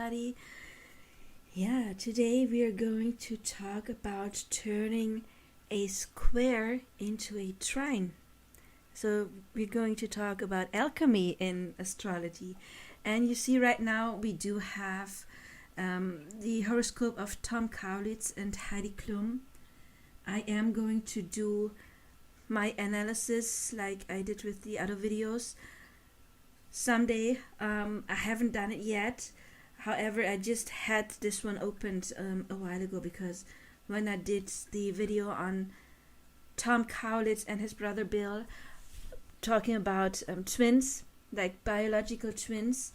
everybody. Yeah, today we are going to talk about turning a square into a trine. So we're going to talk about alchemy in astrology. And you see right now we do have the horoscope of Tom Kaulitz and Heidi Klum. I am going to do my analysis like I did with the other videos someday. I haven't done it yet. However, I just had this one opened a while ago because when I did the video on Tom Kaulitz and his brother Bill talking about twins, like biological twins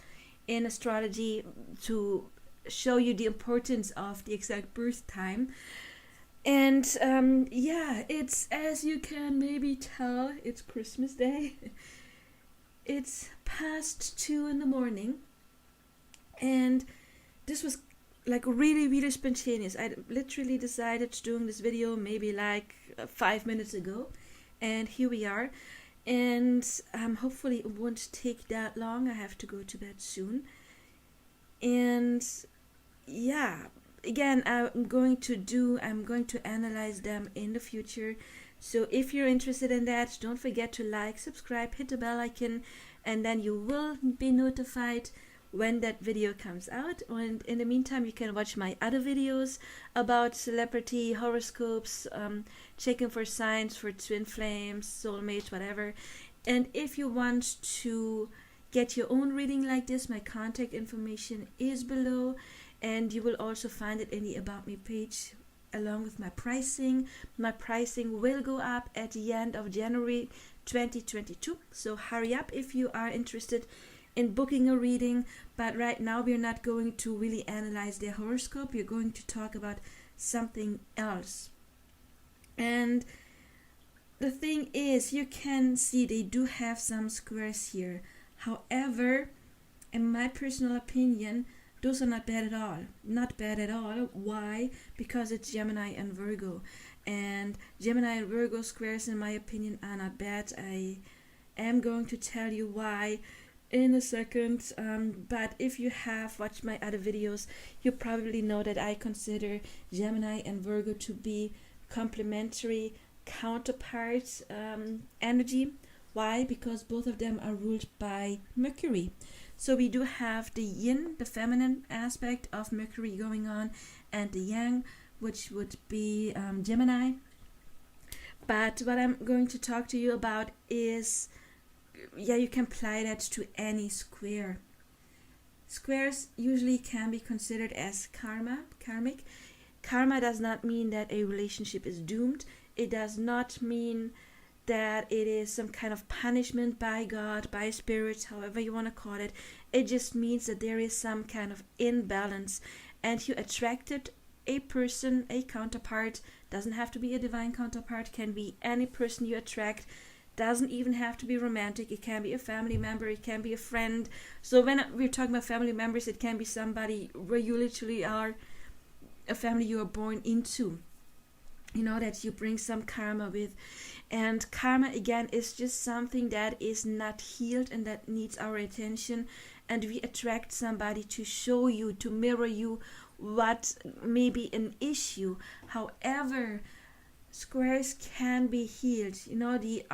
in astrology, to show you the importance of the exact birth time. And yeah, it's, as you can maybe tell, it's Christmas Day. It's past 2 in the morning. And this was like really spontaneous. I literally decided doing this video maybe like 5 minutes ago. And here we are. And hopefully it won't take that long. I have to go to bed soon. And yeah, again, I'm going to analyze them in the future. So if you're interested in that, don't forget to like, subscribe, hit the bell icon, and then you will be notified when that video comes out. And in the meantime, you can watch my other videos about celebrity horoscopes, checking for signs for twin flames, soulmates, whatever. And if you want to get your own reading like this, my contact information is below, and you will also find it in the About Me page along with my pricing. My pricing will go up at the end of January 2022, so hurry up if you are interested in booking a reading. But right now we're not going to really analyze their horoscope. We're going to talk about something else. And the thing is, you can see they do have some squares here. However, in my personal opinion, those are not bad at all. Not bad at all. Why? Because it's Gemini and Virgo. And Gemini and Virgo squares, in my opinion, are not bad. I am going to tell you why in a second. But if you have watched my other videos, you probably know that I consider Gemini and Virgo to be complementary counterparts energy. Why? Because both of them are ruled by Mercury. So we do have the yin, the feminine aspect of Mercury going on, and the yang, which would be Gemini. But what I'm going to talk to you about is, yeah, you can apply that to any square. Squares usually can be considered as karmic. Karma does not mean that a relationship is doomed. It does not mean that it is some kind of punishment by God, by spirits, however you want to call it. It just means that there is some kind of imbalance, and you attracted a person, a counterpart. Doesn't have to be a divine counterpart, can be any person you attract. Doesn't even have to be romantic. It can be a family member, it can be a friend. So when we're talking about family members, it can be somebody where you literally are a family you are born into, you know, that you bring some karma with. And karma, again, is just something that is not healed and that needs our attention. And we attract somebody to show you, to mirror you what may be an issue. However, squares can be healed. You know, the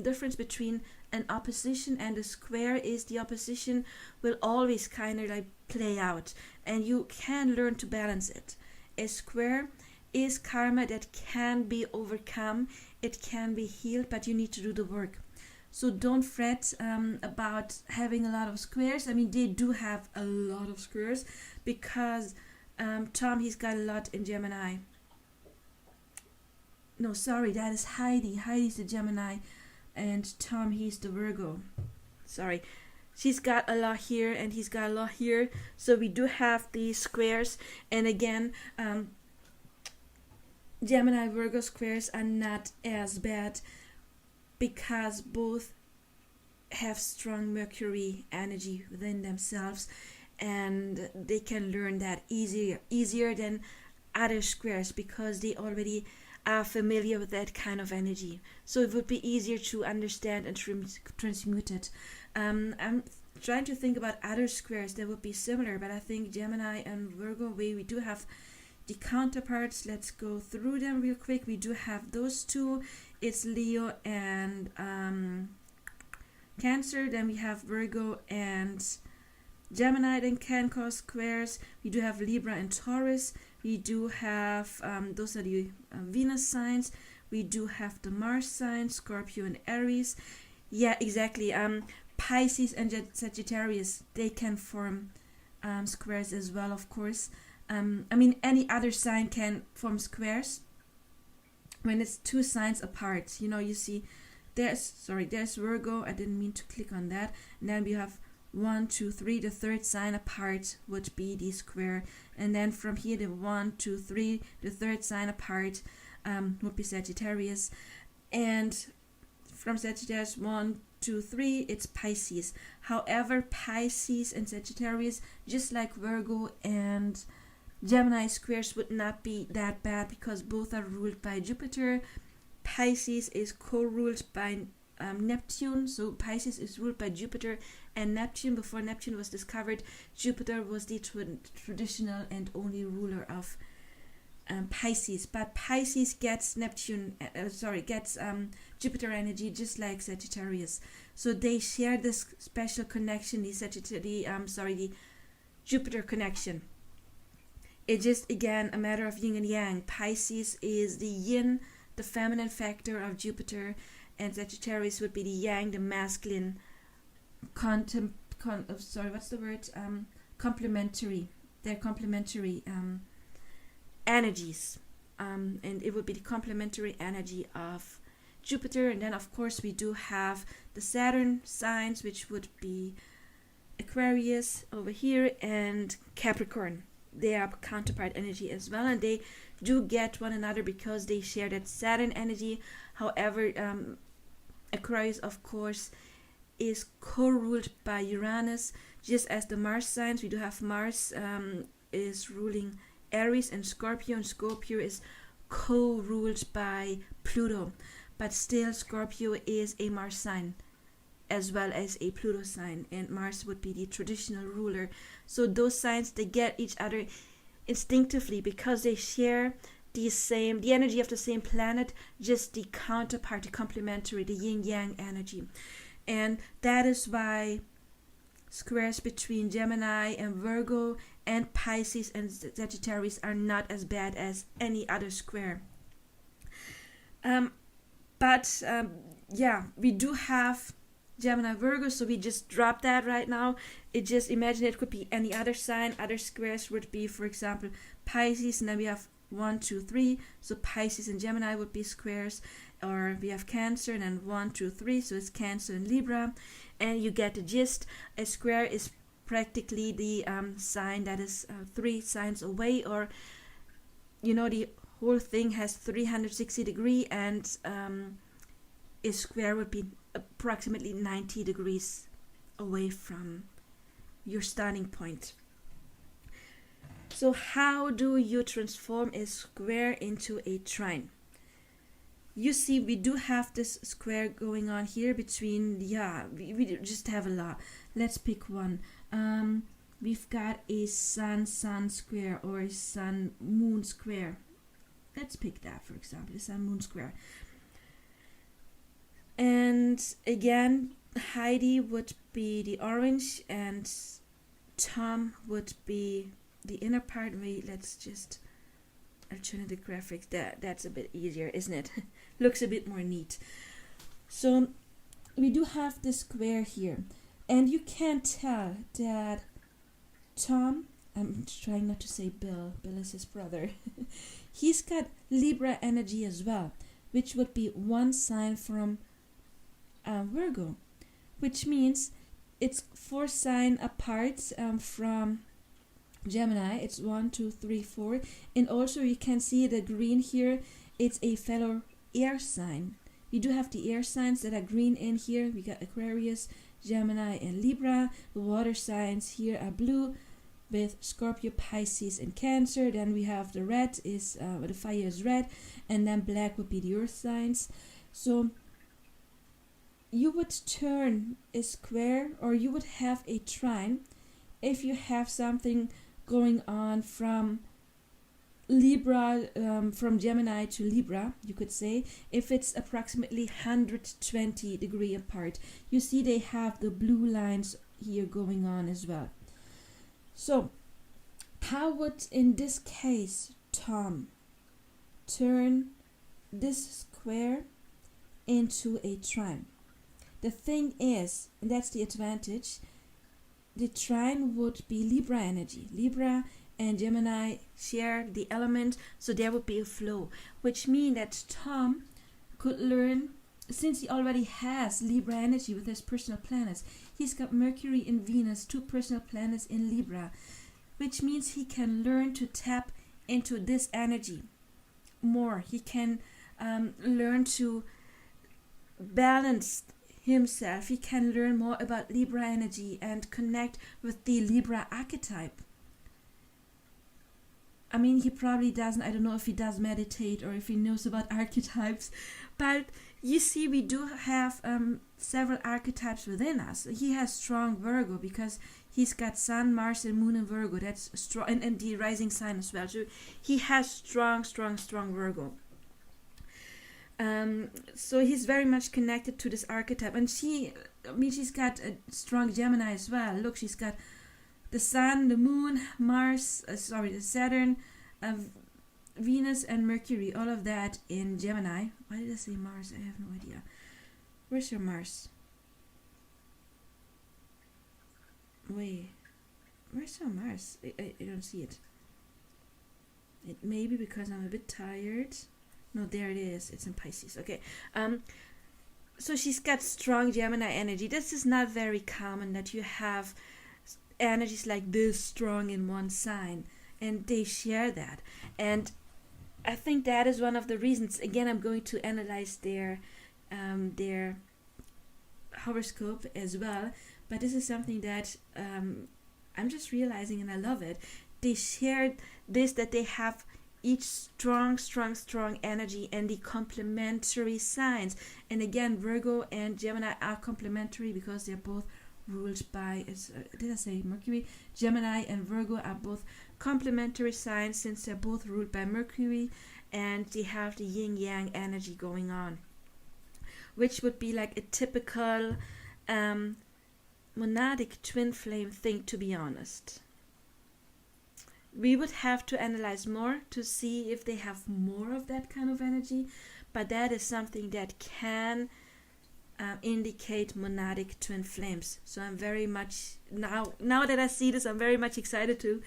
difference between an opposition and a square is the opposition will always kind of like play out, and you can learn to balance it. A square is karma that can be overcome. It can be healed, but you need to do the work. So don't fret about having a lot of squares. I mean, they do have a lot of squares because Tom, he's got a lot in Gemini. No, sorry, that is Heidi. Heidi's the Gemini, and Tom, he's the Virgo. Sorry. She's got a lot here, and he's got a lot here. So we do have these squares. And again, Gemini Virgo squares are not as bad because both have strong Mercury energy within themselves, and they can learn that easier than other squares because they already are familiar with that kind of energy. So it would be easier to understand and transmute it. I'm trying to think about other squares that would be similar, but I think Gemini and Virgo, we do have the counterparts. Let's go through them real quick. We do have those two. It's Leo and Cancer. Then we have Virgo and Gemini then can cause squares. We do have Libra and Taurus. We do have, those are the Venus signs. We do have the Mars signs, Scorpio and Aries. Yeah, exactly. Pisces and Sagittarius, they can form squares as well, of course. I mean, any other sign can form squares when it's two signs apart. You know, you see, there's Virgo. I didn't mean to click on that. And then we have 1, 2, 3. The third sign apart would be the square. And then from here, the 1, 2, 3. The third sign apart would be Sagittarius. And from Sagittarius 1, 2, 3, it's Pisces. However, Pisces and Sagittarius, just like Virgo and Gemini, squares would not be that bad because both are ruled by Jupiter. Pisces is co-ruled by Neptune, so Pisces is ruled by Jupiter and Neptune. Before Neptune was discovered, Jupiter was the traditional and only ruler of Pisces. But Pisces gets Jupiter energy just like Sagittarius. So they share this special connection, the Jupiter connection. It's just, again, a matter of yin and yang. Pisces is the yin, the feminine factor of Jupiter, and Sagittarius would be the yang, the masculine, complementary. They're complementary energies. And it would be the complementary energy of Jupiter. And then, of course, we do have the Saturn signs, which would be Aquarius over here and Capricorn. They are counterpart energy as well, and they do get one another because they share that Saturn energy. However, Aquarius, of course, is co-ruled by Uranus, just as the Mars signs. We do have Mars is ruling Aries and Scorpio is co-ruled by Pluto. But still, Scorpio is a Mars sign as well as a Pluto sign, and Mars would be the traditional ruler. So those signs, they get each other instinctively because they share the energy of the same planet, just the counterpart, the complementary, the yin-yang energy. And that is why squares between Gemini and Virgo and Pisces and Sagittarius are not as bad as any other square. We do have Gemini Virgo, so we just drop that right now. Imagine it could be any other sign. Other squares would be, for example, Pisces, and then we have 1, 2, 3, so Pisces and Gemini would be squares. Or we have Cancer, and then 1, 2, 3, so it's Cancer and Libra, and you get the gist. A square is practically the sign that is 3 signs away, or the whole thing has 360 degrees, and a square would be approximately 90 degrees away from your starting point. So how do you transform a square into a trine? You see, we do have this square going on here between, we just have a lot. Let's pick one. We've got a sun square or a sun moon square. Let's pick that, for example, the sun moon square. And again, Heidi would be the orange and Tom would be the inner part. Let's just alternative graphics. That's a bit easier, isn't it? Looks a bit more neat. So we do have this square here, and you can tell that Tom, I'm trying not to say Bill is his brother, he's got Libra energy as well, which would be one sign from Virgo, which means it's 4 signs apart from Gemini. It's 1, 2, 3, 4, and also you can see the green here. It's a fellow air sign. We do have the air signs that are green in here. We got Aquarius, Gemini, and Libra. The water signs here are blue with Scorpio, Pisces, and Cancer. Then we have the red is the fire is red, and then black would be the earth signs. So you would turn a square, or you would have a trine if you have something going on from Libra, from Gemini to Libra, you could say, if it's approximately 120 degree apart. You see they have the blue lines here going on as well. So how would, in this case, Tom turn this square into a trine? The thing is, and that's the advantage, the trine would be Libra energy. Libra and Gemini share the element, so there would be a flow, which means that Tom could learn, since he already has Libra energy with his personal planets. He's got Mercury and Venus, two personal planets in Libra, which means he can learn to tap into this energy more. He can learn to balance himself. He can learn more about Libra energy and connect with the Libra archetype. I mean, he probably doesn't, I don't know if he does meditate or if he knows about archetypes, but you see, we do have several archetypes within us. He has strong Virgo because he's got Sun, Mars, and Moon in Virgo. That's strong, and the rising sign as well. So he has strong Virgo. So he's very much connected to this archetype. And she's got a strong Gemini as well. Look, she's got the Sun, the Moon, Mars, the Saturn, Venus and Mercury, all of that in Gemini. Why did I say Mars? I have no idea. Where's your Mars? Wait, where's your Mars? I don't see it. It may be because I'm a bit tired. No, there it is. It's in Pisces. Okay. So she's got strong Gemini energy. This is not very common that you have energies like this strong in one sign, and they share that. And I think that is one of the reasons. Again, I'm going to analyze their horoscope as well, but this is something that I'm just realizing, and I love it. They shared this, that they have each strong energy and the complementary signs. And again, Virgo and Gemini are complementary because they're both ruled by, did I say Mercury? Gemini and Virgo are both complementary signs since they're both ruled by Mercury, and they have the yin yang energy going on, which would be like a typical monadic twin flame thing, to be honest. We would have to analyze more to see if they have more of that kind of energy, but that is something that can indicate monadic twin flames. So I'm very much, now that I see this, I'm very much excited to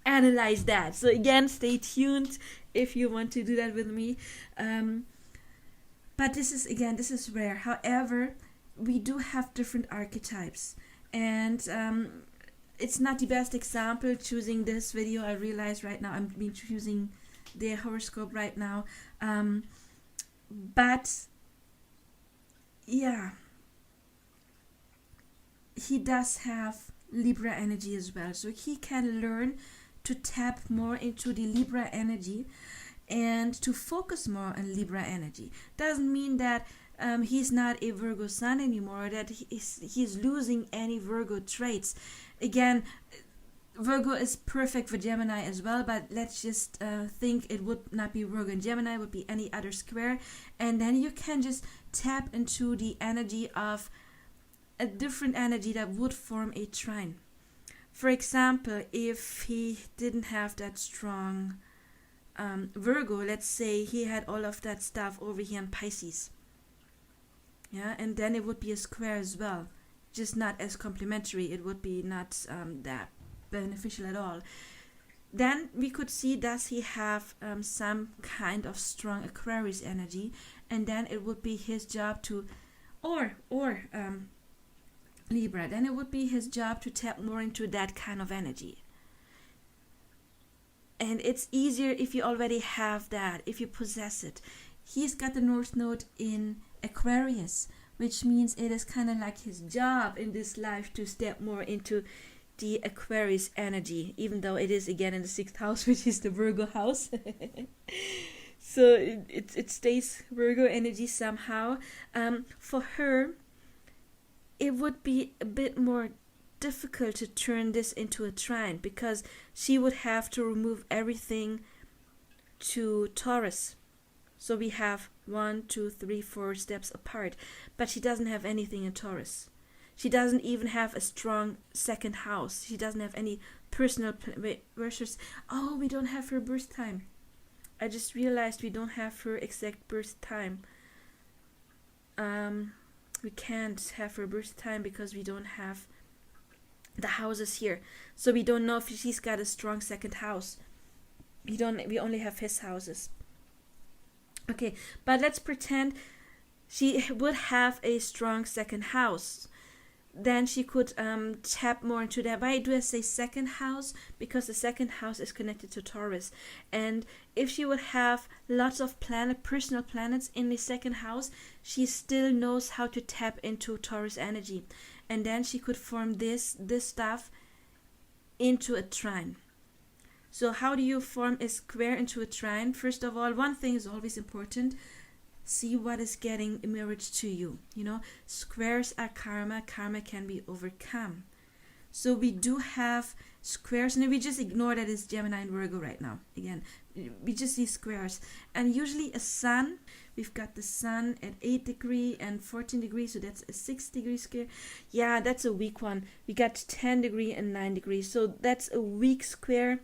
analyze that. So again, stay tuned if you want to do that with me. But this is rare. However, we do have different archetypes, and it's not the best example choosing this video. I realize right now I'm choosing their horoscope right now, but yeah, he does have Libra energy as well, so he can learn to tap more into the Libra energy and to focus more on Libra energy. Doesn't mean that he's not a Virgo sun anymore, that he's losing any Virgo traits. Again, Virgo is perfect for Gemini as well, but let's just think it would not be Virgo and Gemini, would be any other square, and then you can just tap into the energy of a different energy that would form a trine. For example, if he didn't have that strong Virgo, let's say he had all of that stuff over here in Pisces, yeah, and then it would be a square as well, just not as complementary. It would be not that beneficial at all. Then we could see, does he have some kind of strong Aquarius energy, and then it would be his job to, or Libra, then it would be his job to tap more into that kind of energy. And it's easier if you already have that, if you possess it. He's got the North Node in Aquarius, which means it is kind of like his job in this life to step more into the Aquarius energy, even though it is again in the 6th house, which is the Virgo house. So it stays Virgo energy somehow. For her, it would be a bit more difficult to turn this into a trine, because she would have to remove everything to Taurus. So we have 1, 2, 3, 4 steps apart, but she doesn't have anything in Taurus. She doesn't even have a strong second house. She doesn't have any personal versus. Oh, we don't have her birth time. I just realized we don't have her exact birth time. We can't have her birth time because we don't have the houses here. So we don't know if she's got a strong second house. We only have his houses. Okay, but let's pretend she would have a strong second house. Then she could tap more into that. Why do I say second house? Because the second house is connected to Taurus. And if she would have lots of personal planets in the second house, she still knows how to tap into Taurus energy. And then she could form this stuff into a trine. So how do you form a square into a trine? First of all, one thing is always important. See what is getting mirrored to you. You know, squares are karma. Karma can be overcome. So we do have squares, and we just ignore that it's Gemini and Virgo right now. Again, we just see squares. And usually a sun, we've got the sun at 8 degrees and 14 degrees, so that's a 6 degree square. Yeah, that's a weak one. We got 10 degrees and 9 degrees, so that's a weak square.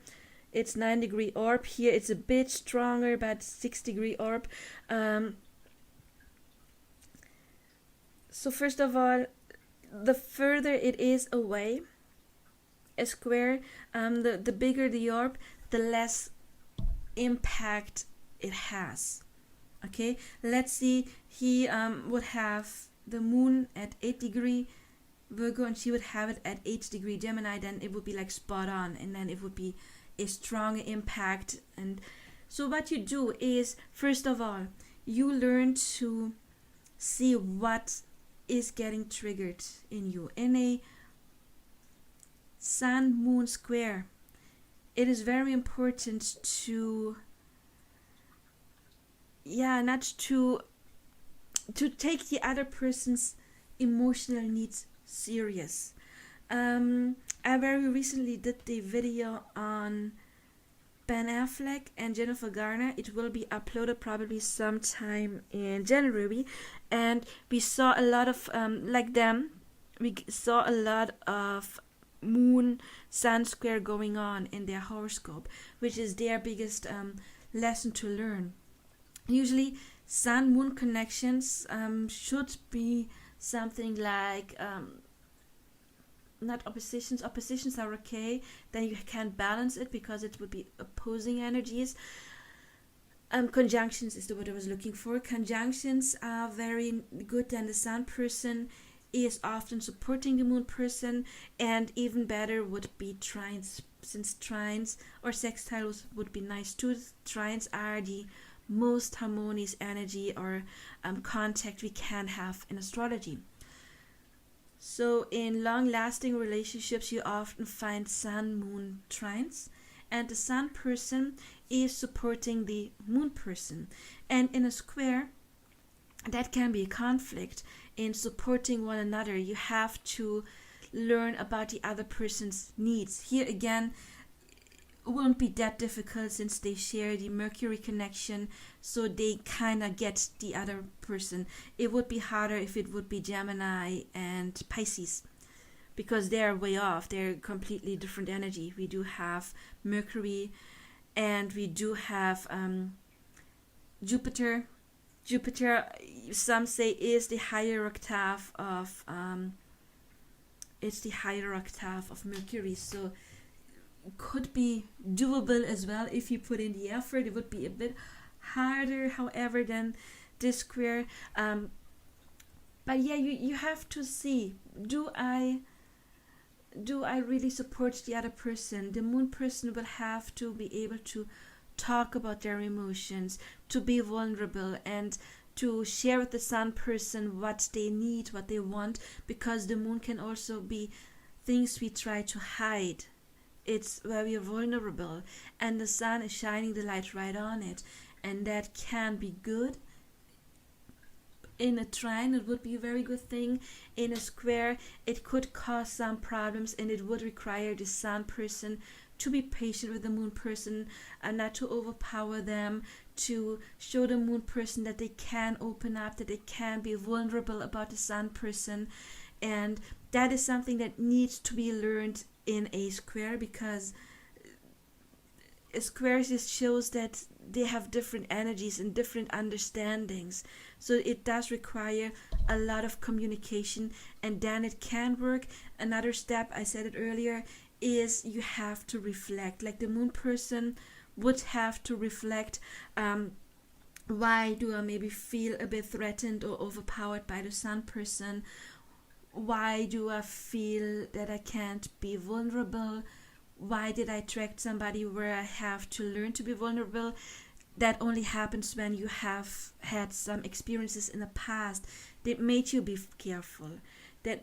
It's 9 degree orb. Here it's a bit stronger, but 6 degree orb. So first of all, the further it is away, a square, the bigger the orb, the less impact it has. Okay, let's see, he would have the moon at 8 degree Virgo, and she would have it at 8 degree Gemini. Then it would be like spot on, and then it would be a strong impact. And so what you do is, first of all, you learn to see what is getting triggered in you. In a sun moon square, it is very important to not to take the other person's emotional needs serious. I very recently did the video on Ben Affleck and Jennifer Garner. It will be uploaded probably sometime in January, and we saw a lot of we saw a lot of moon sun square going on in their horoscope, which is their biggest lesson to learn. Usually sun moon connections should be something like not oppositions. Oppositions are okay, then you can balance it because it would be opposing energies. Conjunctions is the word I was looking for. Conjunctions are very good. Then the sun person is often supporting the moon person, and even better would be trines, since trines or sextiles would be nice too. Trines are the most harmonious energy or contact we can have in astrology. So in long-lasting relationships, you often find sun-moon trines, and the sun person is supporting the moon person. And in a square, that can be a conflict in supporting one another. You have to learn about the other person's needs. Here again, it won't be that difficult since they share the Mercury connection, so they kind of get the other person. It would be harder if it would be Gemini and Pisces, because they're way off. They're completely different energy. We do have Mercury, and we do have Jupiter. Jupiter, some say, is the higher octave of Mercury. So could be doable as well if you put in the effort. It would be a bit harder, however, than this square. But yeah, you have to see, do I really support the other person? The moon person will have to be able to talk about their emotions, to be vulnerable, and to share with the sun person what they need, what they want, because the moon can also be things we try to hide. It's where we are vulnerable, and the sun is shining the light right on it. and that can be good. In a trine, it would be a very good thing. In a square, it could cause some problems, and it would require the sun person to be patient with the moon person and not to overpower them, to show the moon person that they can open up, that they can be vulnerable about the sun person. And that is something that needs to be learned in a square, because a square just shows that they have different energies and different understandings. So it does require a lot of communication, and then it can work. Another step, I said it earlier, is you have to reflect. Like the moon person would have to reflect, why do I maybe feel a bit threatened or overpowered by the sun person? Why do I feel that I can't be vulnerable? Why did I attract somebody where I have to learn to be vulnerable? That only happens when you have had some experiences in the past that made you be careful, that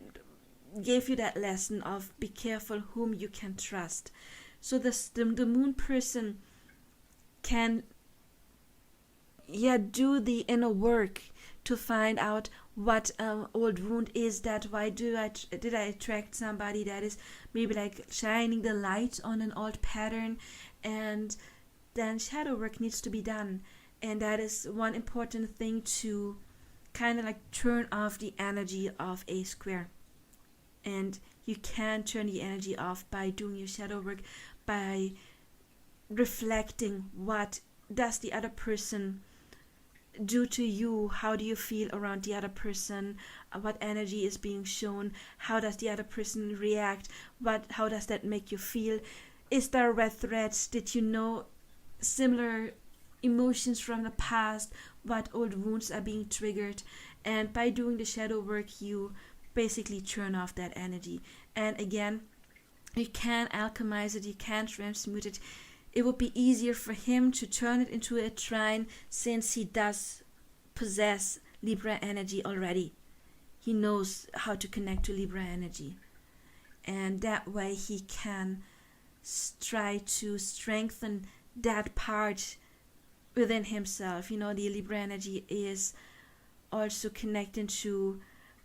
gave you that lesson of be careful whom you can trust. So the moon person can do the inner work to find out what old wound is that. Why did I attract somebody that is maybe like shining the light on an old pattern? And then shadow work needs to be done, and that is one important thing, to kind of like turn off the energy of a square. And you can turn the energy off by doing your shadow work, by reflecting what does the other person do to you, how do you feel around the other person, what energy is being shown, how does the other person react, how does that make you feel, is there red threads, did you know similar emotions from the past, what old wounds are being triggered. And by doing the shadow work, you basically turn off that energy. And again, you can alchemize it, you can transmute it. It would be easier for him to turn it into a trine, since he does possess Libra energy already. He knows how to connect to Libra energy, and that way he can try to strengthen that part within himself. You know, the Libra energy is also connected to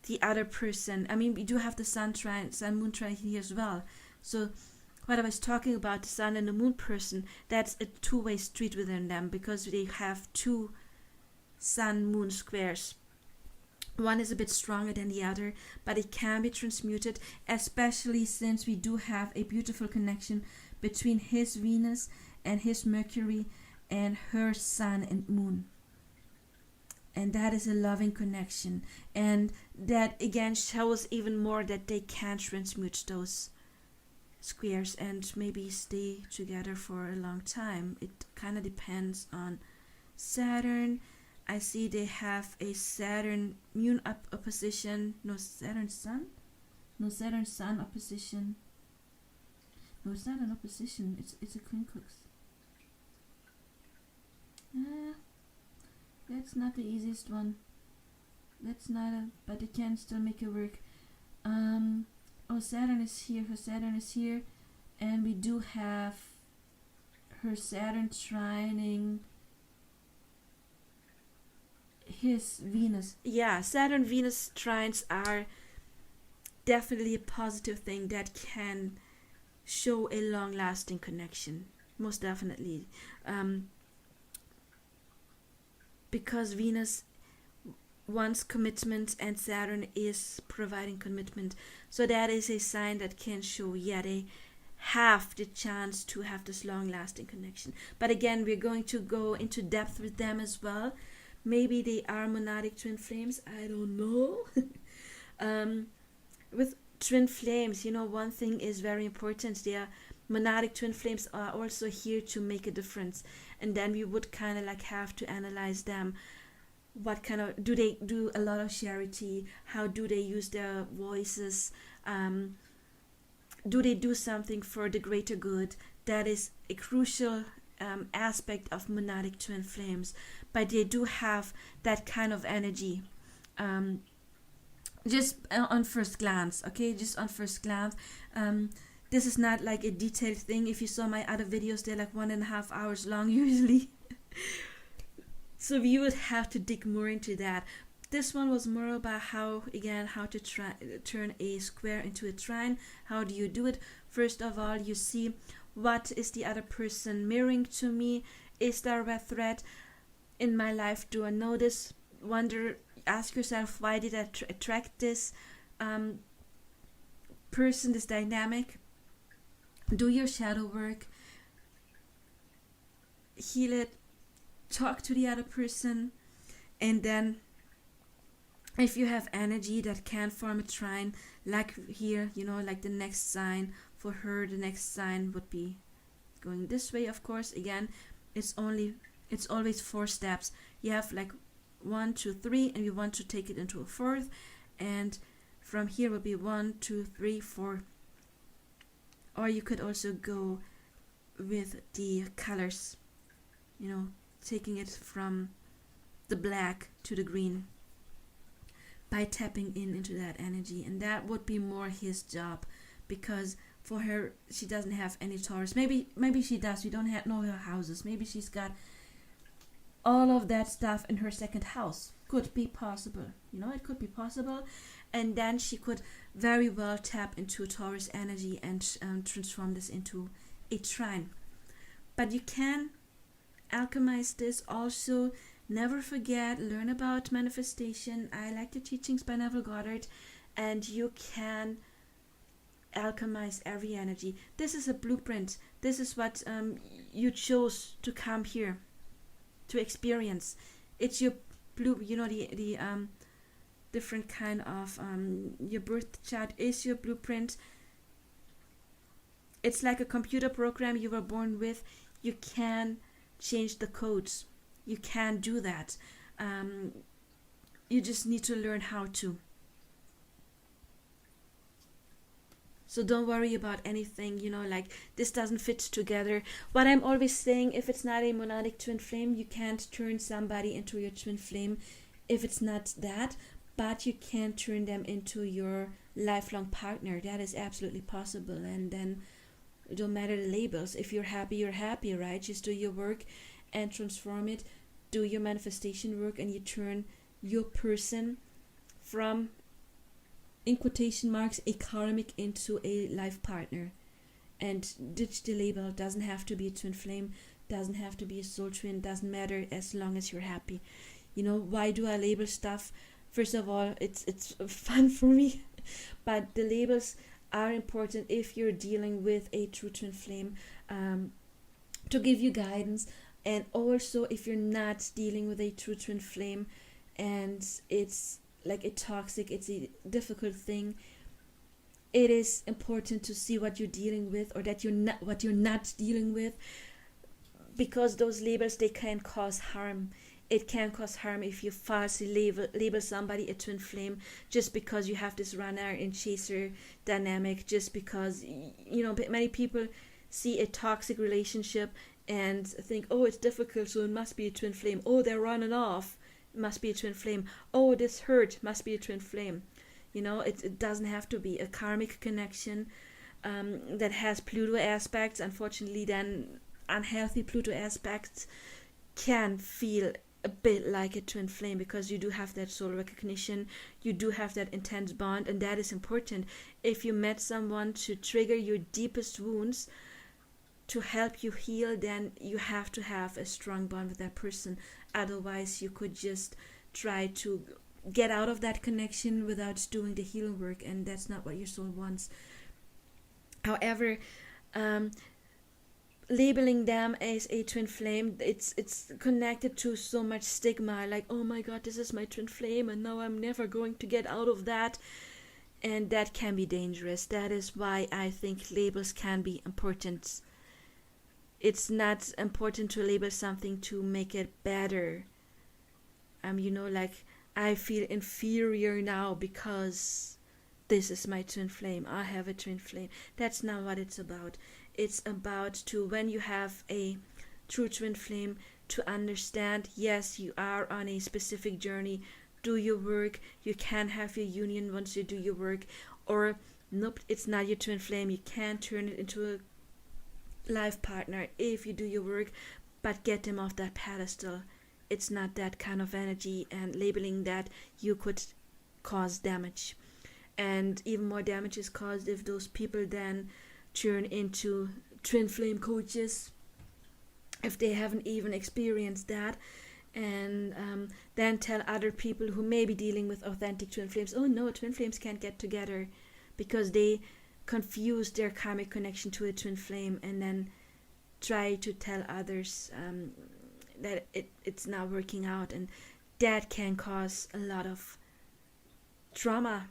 the other person. I mean, we do have the sun moon trine here as well. So what I was talking about, the sun and the moon person, that's a two-way street within them, because they have two sun moon squares. One is a bit stronger than the other, but it can be transmuted, especially since we do have a beautiful connection between his Venus and his Mercury and her sun and moon. And that is a loving connection, and that again shows even more that they can transmute those squares and maybe stay together for a long time. It kind of depends on Saturn. I see they have a Saturn moon opposition. Saturn sun opposition. No, it's not an opposition. It's a quincunx. That's not the easiest one. That's not but they can still make it work. Saturn is here. Her Saturn is here, and we do have her Saturn trining his Venus. Yeah, Saturn Venus trines are definitely a positive thing that can show a long-lasting connection. Most definitely, because Venus wants commitment and Saturn is providing commitment. So that is a sign that can show, they have the chance to have this long-lasting connection. But again, we're going to go into depth with them as well. Maybe they are monadic twin flames. I don't know. With twin flames, one thing is very important. They are monadic twin flames are also here to make a difference. And then we would kind of like have to analyze them. What kind of, do they do a lot of charity? How do they use their voices? Do they do something for the greater good? That is a crucial aspect of monadic twin flames. But they do have that kind of energy. Just on first glance, okay? Just on first glance. This is not like a detailed thing. If you saw my other videos, they're like 1.5 hours long usually. So we would have to dig more into that. This one was more about how to turn a square into a trine. How do you do it? First of all, you see what is the other person mirroring to me. Is there a red thread in my life? Do I know this? Wonder, ask yourself, why did I attract this person, this dynamic? Do your shadow work, heal it, talk to the other person, and then if you have energy that can form a trine, like here, like the next sign for her, the next sign would be going this way. Of course, again, it's always 4 steps. You have like 1, 2, 3, and you want to take it into a 4th, and from here will be 1, 2, 3, 4. Or you could also go with the colors, taking it from the black to the green by tapping into that energy. And that would be more his job, because for her, she doesn't have any Taurus. Maybe she does. We don't know her houses. Maybe she's got all of that stuff in her 2nd house. Could be possible. It could be possible. And then she could very well tap into Taurus energy and transform this into a trine. But you can alchemize this also. Never forget, learn about manifestation. I like the teachings by Neville Goddard, and you can alchemize every energy. This is a blueprint. This is what you chose to come here to experience. It's your the different kind of your birth chart is your blueprint. It's like a computer program you were born with. You can change the codes. You can do that. You just need to learn how to. So don't worry about anything, like this doesn't fit together. What I'm always saying, if it's not a monadic twin flame, you can't turn somebody into your twin flame if it's not that, but you can turn them into your lifelong partner. That is absolutely possible. And then it don't matter the labels. If you're happy, you're happy, right? Just do your work and transform it. Do your manifestation work, and you turn your person from, in quotation marks, a karmic into a life partner. And ditch the label. Doesn't have to be a twin flame, doesn't have to be a soul twin, doesn't matter as long as you're happy. Why do I label stuff? First of all, it's fun for me, but the labels are important if you're dealing with a true twin flame, to give you guidance. And also if you're not dealing with a true twin flame and it's like a toxic, it's a difficult thing, it is important to see what you're dealing with, or that what you're not dealing with, because those labels, they can cause harm. It can cause harm if you falsely label somebody a twin flame just because you have this runner and chaser dynamic, just because many people see a toxic relationship and think, oh, it's difficult, so it must be a twin flame. Oh, they're running off, it must be a twin flame. Oh, this hurt, must be a twin flame. It doesn't have to be. A karmic connection that has Pluto aspects, unfortunately, then unhealthy Pluto aspects, can feel a bit like a twin flame, because you do have that soul recognition, you do have that intense bond, and that is important. If you met someone to trigger your deepest wounds, to help you heal, then you have to have a strong bond with that person. Otherwise, you could just try to get out of that connection without doing the healing work, and that's not what your soul wants. However, labeling them as a twin flame, it's connected to so much stigma, like, oh my god, this is my twin flame and now I'm never going to get out of that. And that can be dangerous. That is why I think labels can be important. It's not important to label something to make it better. Like, I feel inferior now because this is my twin flame. I have a twin flame. That's not what it's about. It's about to, when you have a true twin flame, to understand, yes, you are on a specific journey. Do your work. You can have your union once you do your work. Or, nope, it's not your twin flame. You can turn it into a life partner if you do your work, but get them off that pedestal it's not that kind of energy, and labeling that you could cause damage. And even more damage is caused if those people then turn into twin flame coaches, if they haven't even experienced that, and then tell other people who may be dealing with authentic twin flames, oh no, twin flames can't get together, because they confuse their karmic connection to a twin flame, and then try to tell others that it's not working out, and that can cause a lot of drama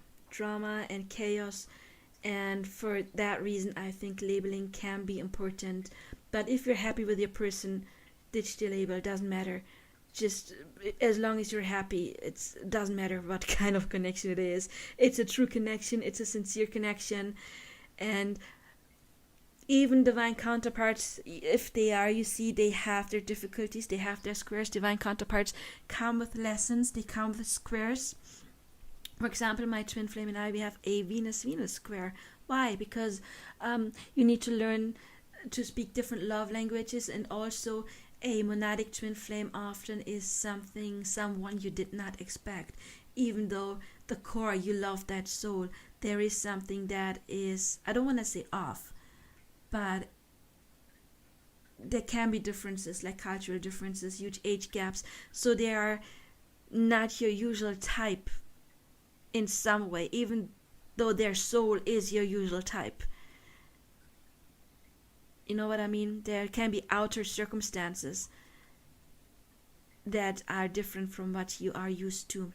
and chaos. And for that reason, I think labeling can be important. But if you're happy with your person, ditch the label. It doesn't matter. Just as long as you're happy, it doesn't matter what kind of connection it is. It's a true connection. It's a sincere connection. And even divine counterparts, if they are, you see, they have their difficulties, they have their squares. Divine counterparts come with lessons, they come with squares. For example, my twin flame and I, we have a Venus square. Why? Because you need to learn to speak different love languages, and also a monadic twin flame often is someone you did not expect. Even though the core, you love that soul, there is something that is, I don't want to say off, but there can be differences, like cultural differences, huge age gaps. So they are not your usual type in some way, even though their soul is your usual type. You know what I mean? There can be outer circumstances that are different from what you are used to.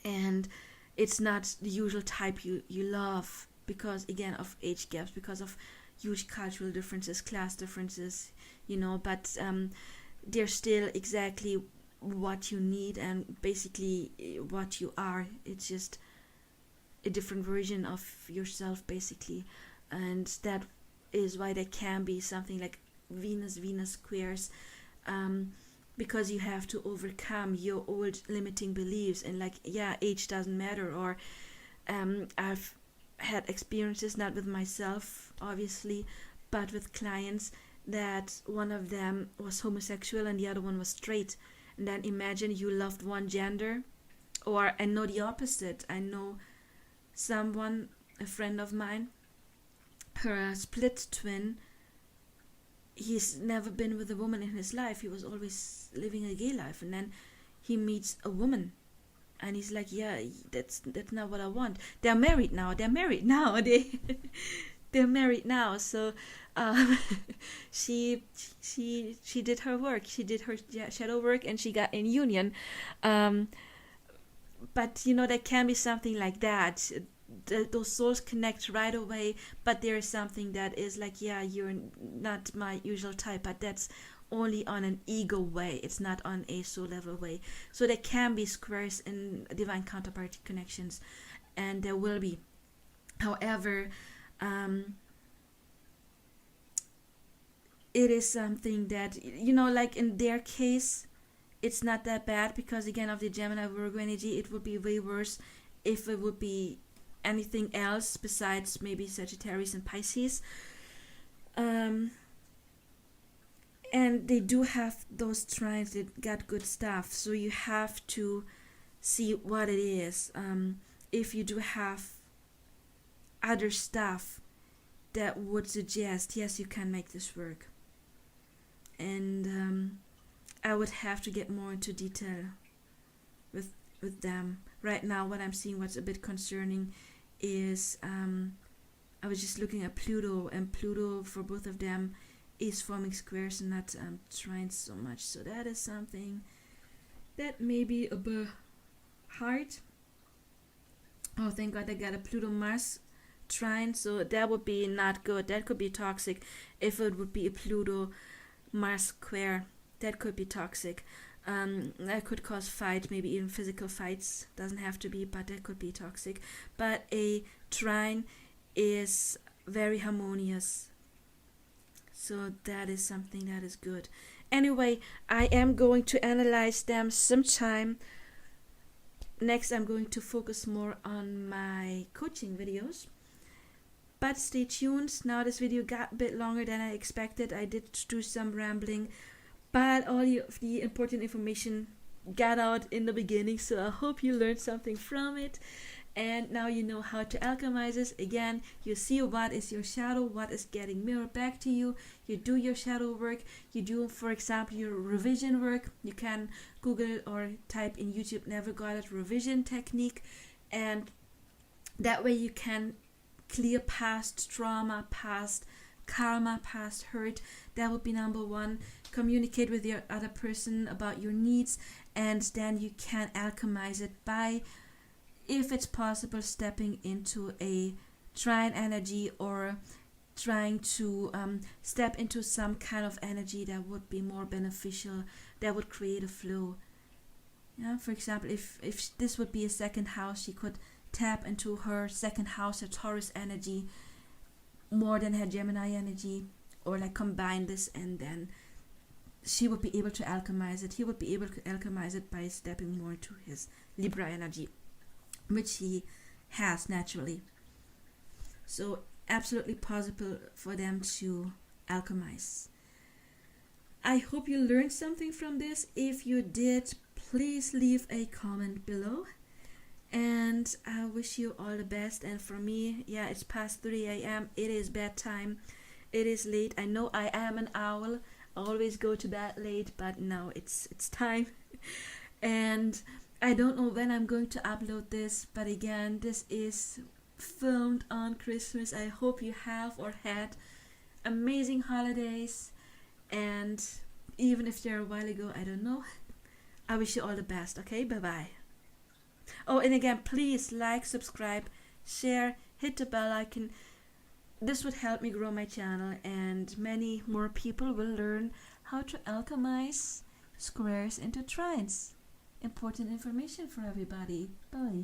And it's not the usual type you love, because, again, of age gaps, because of huge cultural differences, class differences, but they're still exactly what you need and basically what you are. It's just a different version of yourself, basically. And that is why there can be something like Venus squares, because you have to overcome your old limiting beliefs, and age doesn't matter, or I've had experiences, not with myself obviously, but with clients, that one of them was homosexual and the other one was straight. And then imagine you loved one gender. Or I know the opposite. I know someone, a friend of mine, her split twin, he's never been with a woman in his life. He was always living a gay life, and then he meets a woman, and he's like, yeah, that's not what I want. They're married now. They're married now. So she did her work. She did her shadow work, and she got in union. But there can be something like that. Those souls connect right away, but there is something that is like, yeah, you're not my usual type, but that's only on an ego way. It's not on a soul level way. So there can be squares in divine counterpart connections, and there will be. However, it is something that, like in their case, it's not that bad, because again, of the Gemini Virgo energy, it would be way worse if it would be anything else besides maybe Sagittarius and Pisces. And they do have those trines that got good stuff, so you have to see what it is. If you do have other stuff that would suggest, yes, you can make this work. And I would have to get more into detail with them. Right now, what I'm seeing, what's a bit concerning, is I was just looking at Pluto, and Pluto for both of them is forming squares and not trines so much. So that is something that may be a bit hard. Oh, thank God I got a Pluto-Mars trine, so that would be not good. That could be toxic if it would be a Pluto-Mars square. That could be toxic. That could cause fight, maybe even physical fights. Doesn't have to be, but that could be toxic. But a trine is very harmonious, so that is something that is good. Anyway, I am going to analyze them sometime. Next, I'm going to focus more on my coaching videos. But stay tuned. Now this video got a bit longer than I expected. I did do some rambling, but all of the important information got out in the beginning, so I hope you learned something from it. And now you know how to alchemize this. Again, you see what is your shadow, what is getting mirrored back to you. You do your shadow work. You do, for example, your revision work. You can Google or type in YouTube "never got it" revision technique, and that way you can clear past trauma, past karma, past hurt. That would be number one. Communicate with your other person about your needs, and then you can alchemize it by, if it's possible, stepping into a trine energy, or trying to step into some kind of energy that would be more beneficial, that would create a flow. Yeah, for example, if this would be a second house, she could tap into her second house, her Taurus energy, more than her Gemini energy, or like combine this, and then she would be able to alchemize it. He would be able to alchemize it by stepping more into his Libra energy, which he has naturally. So absolutely possible for them to alchemize. I hope you learned something from this. If you did, please leave a comment below. And I wish you all the best. And for me, yeah, it's past 3 a.m. It is bedtime. It is late. I know I am an owl. I always go to bed late, but now it's time. And I don't know when I'm going to upload this, but again, this is filmed on Christmas. I hope you have or had amazing holidays, and even if they're a while ago, I don't know. I wish you all the best. Okay, bye bye. Oh, and again, please like, subscribe, share, hit the bell icon. This would help me grow my channel, and many more people will learn how to alchemize squares into trines. Important information for everybody. Bye.